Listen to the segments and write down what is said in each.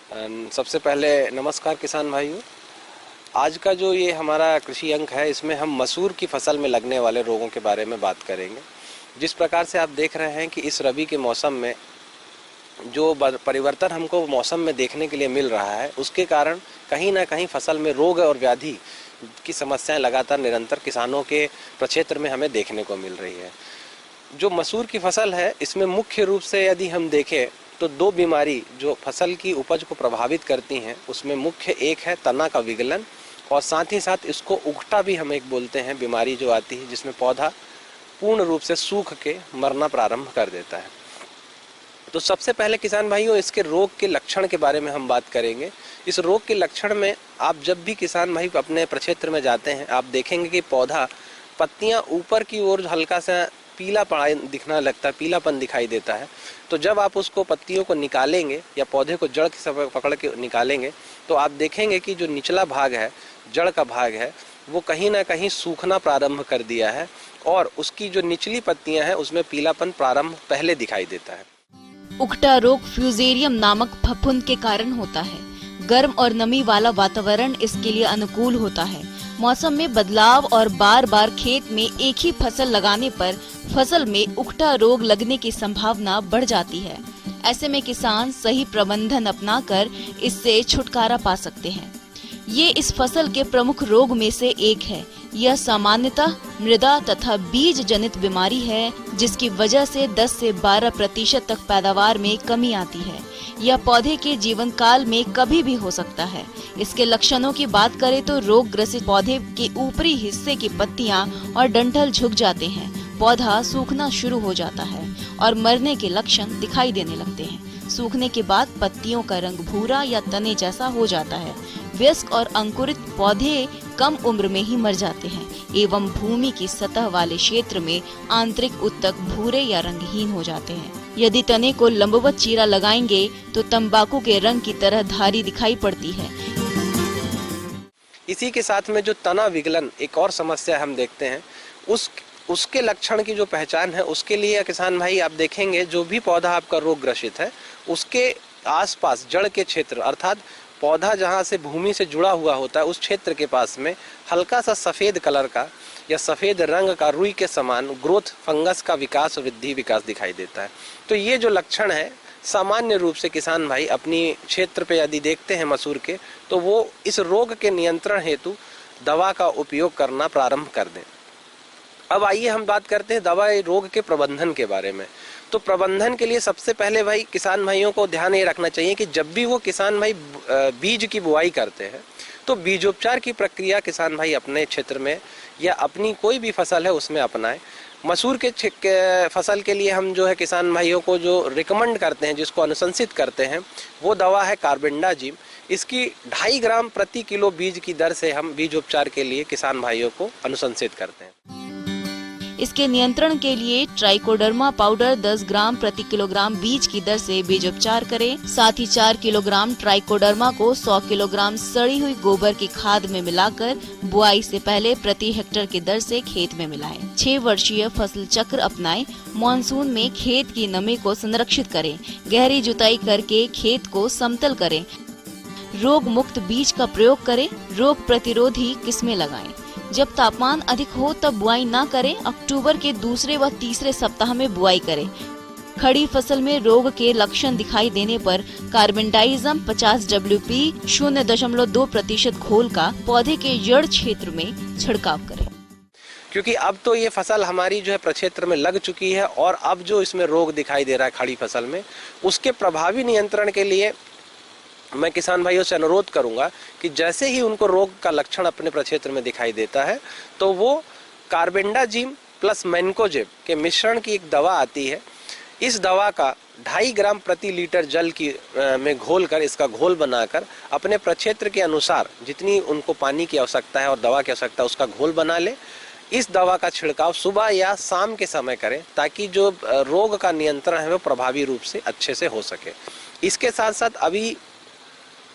सबसे पहले नमस्कार किसान भाइयों। आज का जो ये हमारा कृषि अंक है, इसमें हम मसूर की फसल में लगने वाले रोगों के बारे में बात करेंगे। जिस प्रकार से आप देख रहे हैं कि इस रबी के मौसम में जो परिवर्तन हमको मौसम में देखने के लिए मिल रहा है, उसके कारण कहीं ना कहीं फसल में रोग और व्याधि की समस्याएं लगातार निरंतर किसानों के प्रक्षेत्र में हमें देखने को मिल रही है। जो मसूर की फसल है, इसमें मुख्य रूप से यदि हम देखें तो दो बीमारी जो फसल की उपज को प्रभावित करती हैं, उसमें मुख्य एक है तना का विगलन, और साथ ही साथ इसको उगटा भी हम एक बोलते हैं बीमारी जो आती है, जिसमें पौधा पूर्ण रूप से सूख के मरना प्रारंभ कर देता है। तो सबसे पहले किसान भाइयों, इसके रोग के लक्षण के बारे में हम बात करेंगे। इस रोग के लक्षण में आप जब भी किसान भाई अपने प्रक्षेत्र में जाते हैं, आप देखेंगे कि पौधा पत्तियां ऊपर की ओर हल्का सा पीला दिखना लगता है, पीलापन दिखाई देता है। तो जब आप उसको पत्तियों को निकालेंगे या पौधे को जड़ से पकड़ के निकालेंगे, तो आप देखेंगे कि जो निचला भाग है, जड़ का भाग है, वो कहीं ना कहीं सूखना प्रारंभ कर दिया है, और उसकी जो निचली पत्तियां हैं उसमें पीलापन प्रारंभ पहले दिखाई देता है। उगटा रोग फ्यूजेरियम नामक फफूंद के कारण होता है। गर्म और नमी वाला वातावरण इसके लिए अनुकूल होता है। मौसम में बदलाव और बार बार खेत में एक ही फसल लगाने पर फसल में उगटा रोग लगने की संभावना बढ़ जाती है। ऐसे में किसान सही प्रबंधन अपनाकर इससे छुटकारा पा सकते हैं। ये इस फसल के प्रमुख रोग में से एक है। यह सामान्यतः मृदा तथा बीज जनित बीमारी है, जिसकी वजह से 10 से 12% तक पैदावार में कमी आती है। यह पौधे के जीवन काल में कभी भी हो सकता है। इसके लक्षणों की बात करें तो रोग ग्रसित पौधे के ऊपरी हिस्से की पत्तियां और डंठल झुक जाते हैं, पौधा सूखना शुरू हो जाता है और मरने के लक्षण दिखाई देने लगते हैं। सूखने के बाद पत्तियों का रंग भूरा या तने जैसा हो जाता है। वयस्क और अंकुरित पौधे कम उम्र में ही मर जाते हैं एवं भूमि की सतह वाले क्षेत्र में आंतरिक उत्तक भूरे या रंगहीन हो जाते हैं। यदि तने को लंबवत चीरा लगाएंगे तो तंबाकू के रंग की तरह धारी दिखाई पड़ती है। इसी के साथ में जो तना विगलन एक और समस्या हम देखते हैं, उसके लक्षण की जो पहचान है, उसके लिए किसान भाई आप देखेंगे जो भी पौधा आपका रोग ग्रसित है, उसके आसपास जड़ के क्षेत्र अर्थात पौधा जहाँ से भूमि से जुड़ा हुआ होता है, उस क्षेत्र के पास में हल्का सा सफ़ेद कलर का या सफ़ेद रंग का रुई के समान ग्रोथ फंगस का विकास दिखाई देता है। तो ये जो लक्षण है, सामान्य रूप से किसान भाई अपनी क्षेत्र पे यदि देखते हैं मसूर के, तो वो इस रोग के नियंत्रण हेतु दवा का उपयोग करना प्रारंभ कर दें। अब आइए हम बात करते हैं दवा रोग के प्रबंधन के बारे में। तो प्रबंधन के लिए सबसे पहले भाई किसान भाइयों को ध्यान ये रखना चाहिए कि जब भी वो किसान भाई बीज की बुआई करते हैं, तो बीजोपचार की प्रक्रिया किसान भाई अपने क्षेत्र में या अपनी कोई भी फसल है उसमें अपनाएं। मसूर के फसल के लिए हम जो है किसान भाइयों को जो रिकमेंड करते हैं, जिसको अनुशंसित करते हैं, वो दवा है कार्बेंडाजिम। इसकी 2.5 ग्राम प्रति किलो बीज की दर से हम बीजोपचार के लिए किसान भाइयों को अनुशंसित करते हैं। इसके नियंत्रण के लिए ट्राइकोडर्मा पाउडर 10 ग्राम प्रति किलोग्राम बीज की दर से बीजोपचार करें। साथ ही 4 किलोग्राम ट्राइकोडर्मा को 100 किलोग्राम सड़ी हुई गोबर की खाद में मिलाकर बुआई से पहले प्रति हेक्टेयर की दर से खेत में मिलाएं। 6 वर्षीय फसल चक्र अपनाएं। मानसून में खेत की नमी को संरक्षित करें। गहरी जुताई करके खेत को समतल करें। रोग मुक्त बीज का प्रयोग करें। रोग प्रतिरोधी किस्में लगाएं। जब तापमान अधिक हो तब बुआई ना करें। अक्टूबर के दूसरे व तीसरे सप्ताह में बुआई करें। खड़ी फसल में रोग के लक्षण दिखाई देने पर कार्बेंडाइजम 50 WP 0.2% घोल का पौधे के जड़ क्षेत्र में छिड़काव करें। क्योंकि अब तो ये फसल हमारी जो है प्रक्षेत्र में लग चुकी है, और अब जो इसमें रोग दिखाई दे रहा है खड़ी फसल में, उसके प्रभावी नियंत्रण के लिए मैं किसान भाइयों से अनुरोध करूंगा कि जैसे ही उनको रोग का लक्षण अपने प्रक्षेत्र में दिखाई देता है, तो वो कार्बेंडाजिम प्लस मैनकोजेब के मिश्रण की एक दवा आती है। इस दवा का 2.5 ग्राम प्रति लीटर जल की में घोलकर, इसका घोल बनाकर अपने प्रक्षेत्र के अनुसार जितनी उनको पानी की आवश्यकता है और दवा की आवश्यकता है, उसका घोल बना ले। इस दवा का छिड़काव सुबह या शाम के समय करें, ताकि जो रोग का नियंत्रण है वो प्रभावी रूप से अच्छे से हो सके। इसके साथ साथ अभी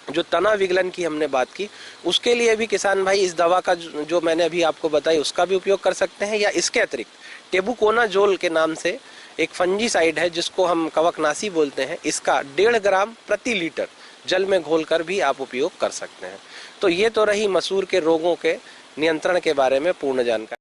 जो तना विगलन की हमने बात की, उसके लिए भी किसान भाई इस दवा का जो मैंने अभी आपको बताई उसका भी उपयोग कर सकते हैं, या इसके अतिरिक्त टेबुकोनाजोल के नाम से एक फंजीसाइड है जिसको हम कवकनाशी बोलते हैं, इसका 1.5 ग्राम प्रति लीटर जल में घोलकर भी आप उपयोग कर सकते हैं। तो ये तो रही मसूर के रोगों के नियंत्रण के बारे में पूर्ण जानकारी।